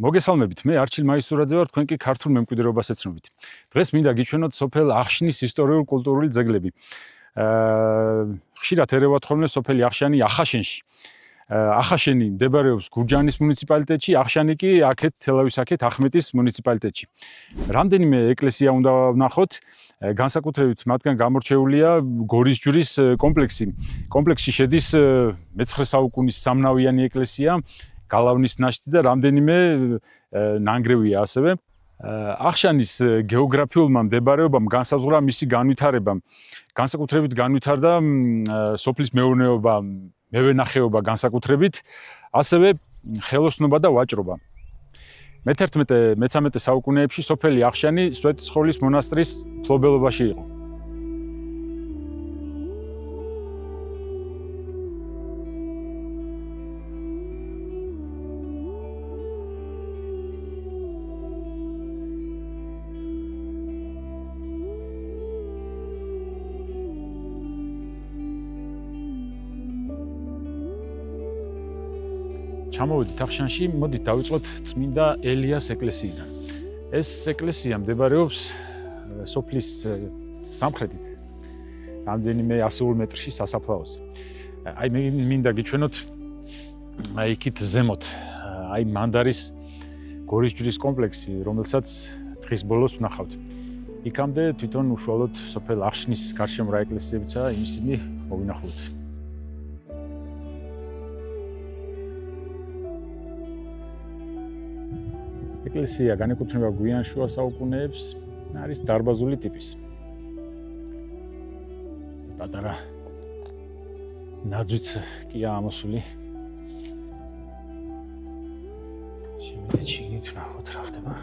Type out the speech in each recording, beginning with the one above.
მოგესალმებით, მე არჩილ მაისურაძე ვარ, თქვენ კი ქართულ მემკვიდრეობას ეცნობით. დღეს მინდა გიჩვენოთ სოფელ ახშნის ისტორიულ-კულტურული ძეგლები. ხშირად ერევათ ხოლმე სოფელი ახშანი ახაშენში. ახაშენი მდებარეობს გურჯაანის მუნიციპალიტეტში, ახშანი კი აქეთ თელავის აქეთ ახმეტის მუნიციპალიტეტში. რამდენიმე ეკლესია უნდა ვნახოთ, განსაკუთრებით მათგან გამორჩეულია გორის ჯვრის კომპლექსი. კომპლექსში შედის მე-19 საუკუნის სამნავიანი ეკლესია, გალავნის ნაშთი და რამდენიმე ნანგრევია ასევე. ახშანის გეოგრაფიულმა მდებარეობამ განსაზღვრა მისი განვითარება. განსაკუთრებით განვითარდა სოფლის მეურნეობა, მევენახეობა განსაკუთრებით, ასევე ხელოსნობა და ვაჭრობა. მე-11-13 საუკუნეებში სოფელი ახშანი სვეტიცხოვლის მონასტრის მფლობელობაში იყო. ჩამოვედით ახშანში, მოდით დავიწყოთ წმინდა ელიას ეკლესიიდან. ეს ეკლესია მდებარეობს სოფლის სამხრეთით, რამდენიმე 100 მეტრში სასაფლაოზე. აი მე მინდა გიჩვენოთ იქით ზემოთ, აი მანდარის გორის ჯვრის კომპლექსი, რომელსაც დღის ბოლოს ვნახავთ. იქამდე თვითონ უშუალოდ სოფელ ახშნის გარშემო რა ეკლესიებიცა, ისინი მოვინახავთ. ეკლესია განეკუთვნება გვიან შუა საუკუნეებს, არის დარბაზული ტიპის. პატარა ნაძვიც კია ამოსული. შევიდეთ შიგნით, ვნახოთ რა ხდება.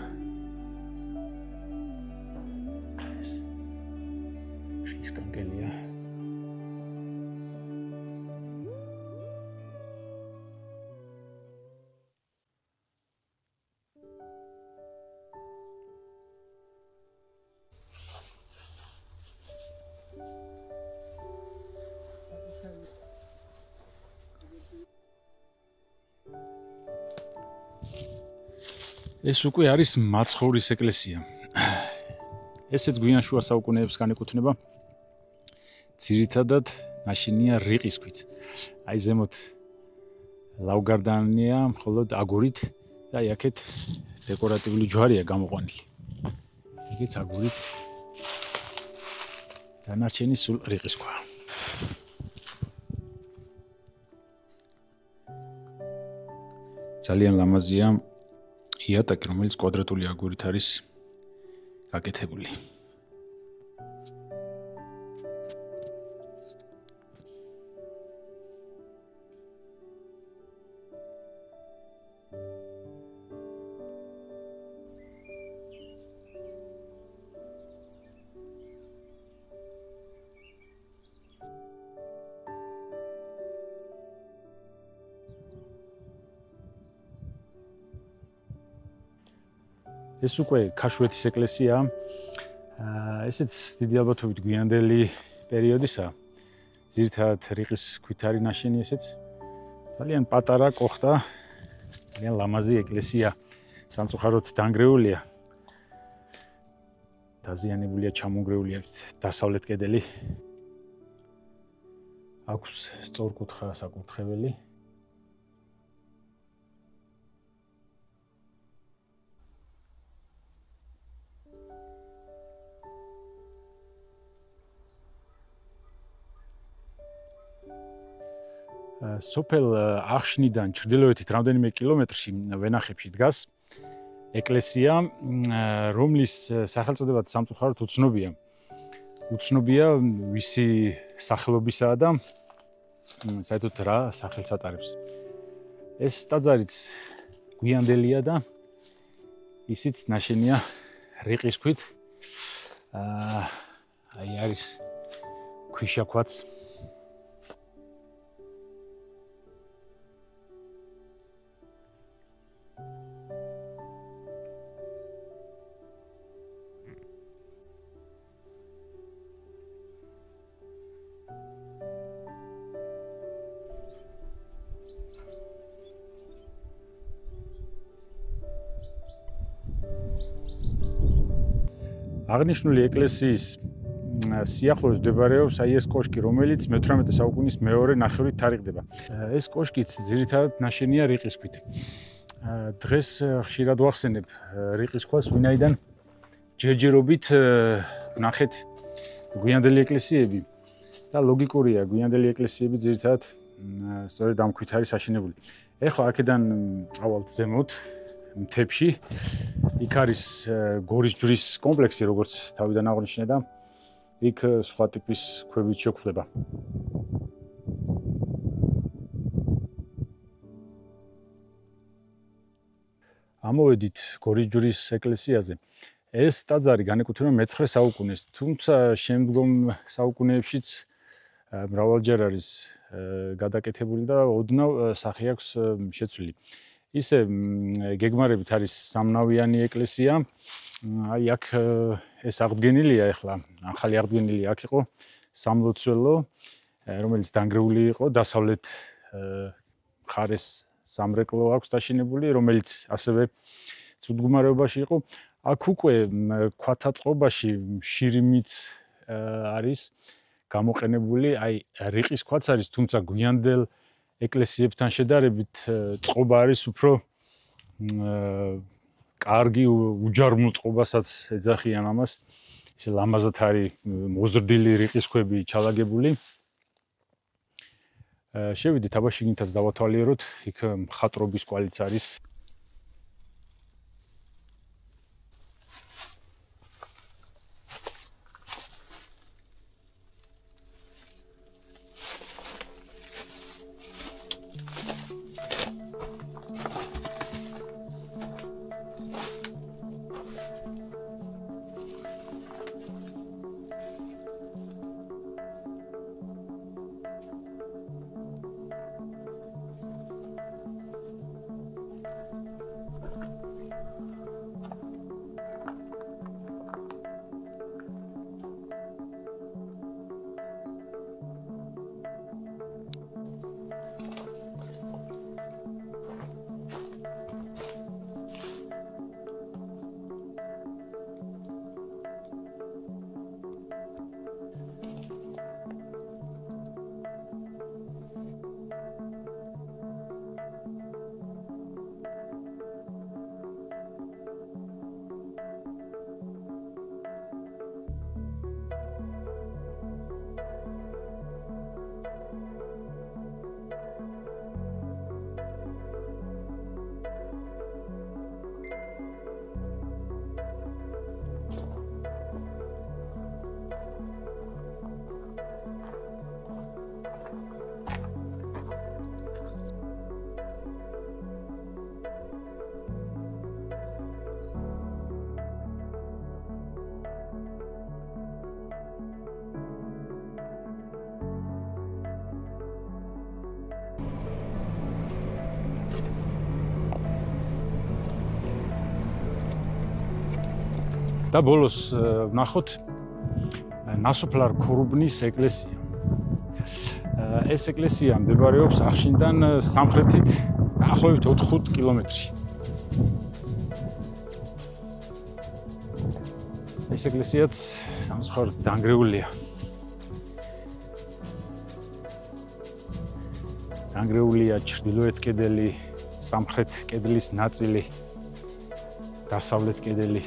ეს ხის კანკელია. ეს უკვე არის მაცხოვრის ეკლესია. ესეც გვიან შუა საუკუნეებს განეკუთვნება. ძირითადად ნაშენია რიყის ქვით. აი ზემოთ ლავგარდანია, მხოლოდ აგურით და აი აქეთ დეკორატიული ჯვარია გამოყვანილი. იქიც აგურით. დანარჩენი სულ რიყის ქვა. ძალიან ლამაზია იატაკი, რომელიც კვადრატული აგურით არის გაკეთებული. ეს უკვე ქაშვეთის ეკლესია. ესეც დიდი ალბათობით გვიანდელი პერიოდისა. ძირითადად რიყის ქვით არის ნაშენი ესეც. ძალიან პატარა კოხტა, ძალიან ლამაზი ეკლესია. სამწუხაროდ დანგრეულია. დაზიანებულია, ჩამონგრეულია დასავლეთ კედელი. აქვს სწორკუთხა საკურთხეველი. სოფელ ახშნიდან ჩრდილოეთით რამდენიმე კილომეტრში ვენახებში დგას ეკლესია, რომლის სახელწოდებაც სამწუხაროდ უცნობია. უცნობია ვისი სახელობისაა და საერთოდ რა სახელს ატარებს. ეს ტაძარიც გვიანდელია და ისიც ნაშენია რიყის ქვით. აი არის ქვიშაქვაც. აღნიშნული ეკლესიის სიახლოვეს მდებარეობს ეს კოშკი, რომელიც მე-18 საუკუნის მეორე ნახევრით თარიღდება. ეს კოშკიც ძირითადად ნაშენია რიყის ქვით. დღეს ხშირად ვახსენებ რიყის ქვას, ვინაიდან ჯერჯერობით ნახეთ გვიანდელი ეკლესიები და ლოგიკურია, გვიანდელი ეკლესიები ძირითადად სწორედ ამ ქვით არის აშენებული. ეხლა აქედან ავალთ ზემოთ მთებში, იქ არის გორის ჯვრის კომპლექსი, როგორც თავიდან აღნიშნე და იქ სხვა ტიპის ქვებით შეგვხვდება. ამოვედით გორის ჯვრის ეკლესიაზე. ეს ტაძარი განეკუთვნება მე-9 საუკუნეს, თუმცა შემდგომ საუკუნეებშიც მრავალჯერ არის გადაკეთებული და ოდნავ სახე აქვს შეცვლილი. ისე გეგმარებით არის სამნავიანი ეკლესია. აი აქ ეს აღდგენილია ახლა, ახალი აღდგენილი აქ იყო სამლოცველო, რომელიც დანგრეული იყო, დასავლეთ მხარეს სამრეკლო აქვს დაშენებული, რომელიც ასევე ცუდმგმარეობაში იყო. აქ უკვე ქვათა წყობაში შირიმიც არის გამოყენებული, აი რიყის ქვაც არის, თუმცა გვიანდელ ეკლესიებთან შედარებით წყობა არის უფრო კარგი, უჯარმულ წყობასაც ეძახიან ამას. ისე ლამაზად არის მოზრდილი რიყის ქვები ჩალაგებული. შევიდეთ აბა შიგნითაც დავათვალიეროთ, იქ მხატვრობის კვალიც არის. და ბოლოს ვნახოთ ნასოფლარ ქორუბნის ეკლესია. ეს ეკლესია მდებარეობს ახშინდან სამხრეთით დაახლოებით 4-5 კილომეტრში. ეს ეკლესიაც სამწუხაროდ დანგრეულია. დანგრეულია ჩრდილოეთ კედელი, სამხრეთ კედლის ნაწილი, დასავლეთ კედელი.